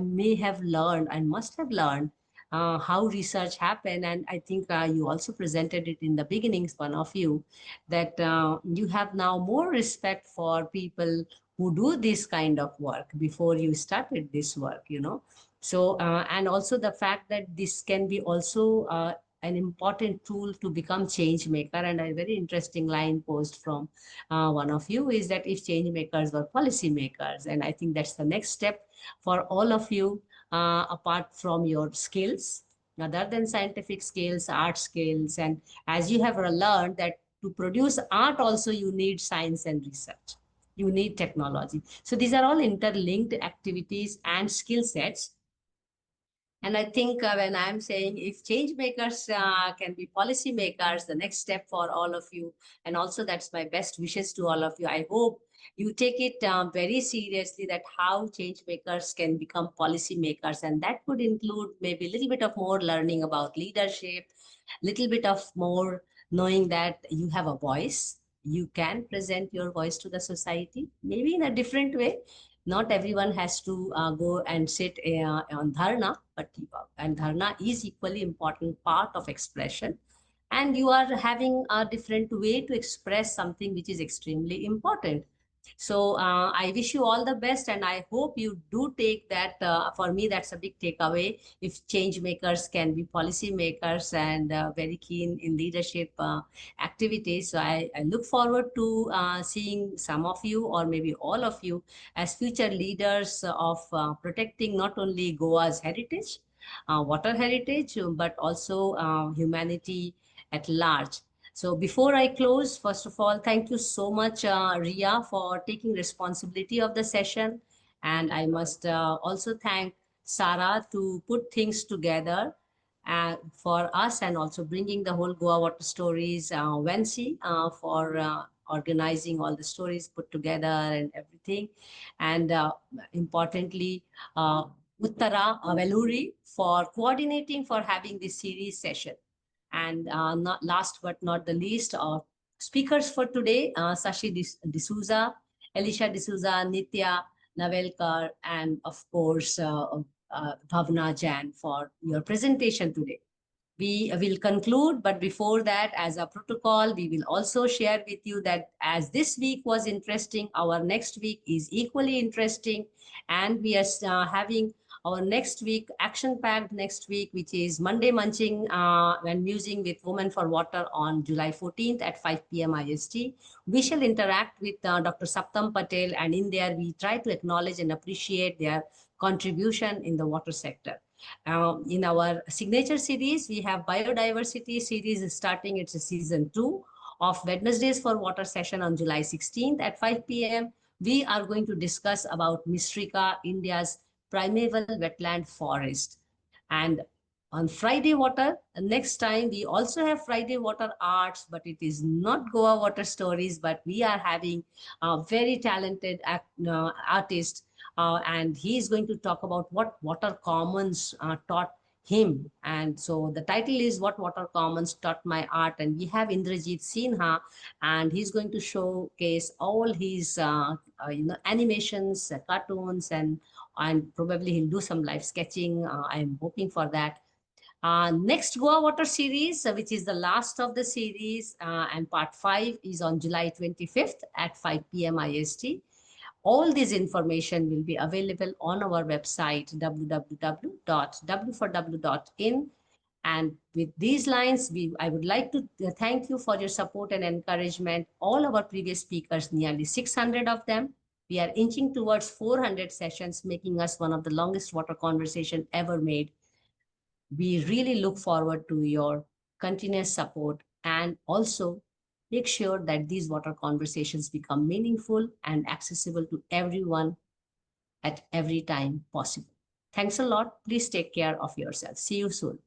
may have learned and must have learned how research happened. And I think you also presented it in the beginnings, one of you, that you have now more respect for people who do this kind of work before you started this work. So and also the fact that this can be also an important tool to become change maker. And a very interesting line post from one of you is that if change makers were policy makers, and I think that's the next step for all of you, apart from your skills, other than scientific skills, art skills, and as you have learned that to produce art also you need science and research, you need technology. So these are all interlinked activities and skill sets. And I think when I'm saying if change makers can be policy makers, the next step for all of you, and also that's my best wishes to all of you. I hope you take it very seriously that how change makers can become policy makers. And that could include maybe a little bit of more learning about leadership, little bit of more knowing that you have a voice. You can present your voice to the society, maybe in a different way. Not everyone has to go and sit on dharna, but and dharna is equally important part of expression. And you are having a different way to express something which is extremely important. So I wish you all the best, and I hope you do take that. For me, that's a big takeaway. If change makers can be policy makers and very keen in leadership activities, so I look forward to seeing some of you or maybe all of you as future leaders of protecting not only Goa's heritage, water heritage, but also humanity at large. So before I close, first of all, thank you so much, Rhea, for taking responsibility of the session. And I must also thank Sarah to put things together for us, and also bringing the whole Goa Water Stories, Wensi, for organizing all the stories put together and everything. And importantly, Uttara Veluri for coordinating for having this series session. And not last but not the least, speakers for today, Sashi D'Souza, Alicia D'Souza, Nitya Navelkar, and of course, Bhavna Jan for your presentation today. We will conclude, but before that, as a protocol, we will also share with you that as this week was interesting, our next week is equally interesting. And we are having our next week, action-packed next week, which is Monday Munching and Musing with Women for Water on July 14th at 5 p.m. IST. We shall interact with Dr. Saptam Patel, and in there, we try to acknowledge and appreciate their contribution in the water sector. In our signature series, we have biodiversity series starting. It's a season 2 of Wednesdays for Water session on July 16th at 5 p.m. We are going to discuss about Misrika, India's primeval wetland forest. And on Friday Water, next time we also have Friday Water Arts, but it is not Goa Water Stories, but we are having a very talented artist, and he is going to talk about what Water Commons taught him. And so the title is What Water Commons Taught My Art. And we have Indrajit Sinha, and he's going to showcase all his animations, cartoons, and probably he'll do some live sketching. I'm hoping for that. Next Goa Water series, which is the last of the series, and part 5 is on July 25th at 5 p.m. IST. All this information will be available on our website, www.w4w.in. And with these lines, I would like to thank you for your support and encouragement. All our previous speakers, nearly 600 of them. We are inching towards 400 sessions, making us one of the longest water conversation ever made. We really look forward to your continuous support, and also make sure that these water conversations become meaningful and accessible to everyone at every time possible. Thanks a lot. Please take care of yourself. See you soon.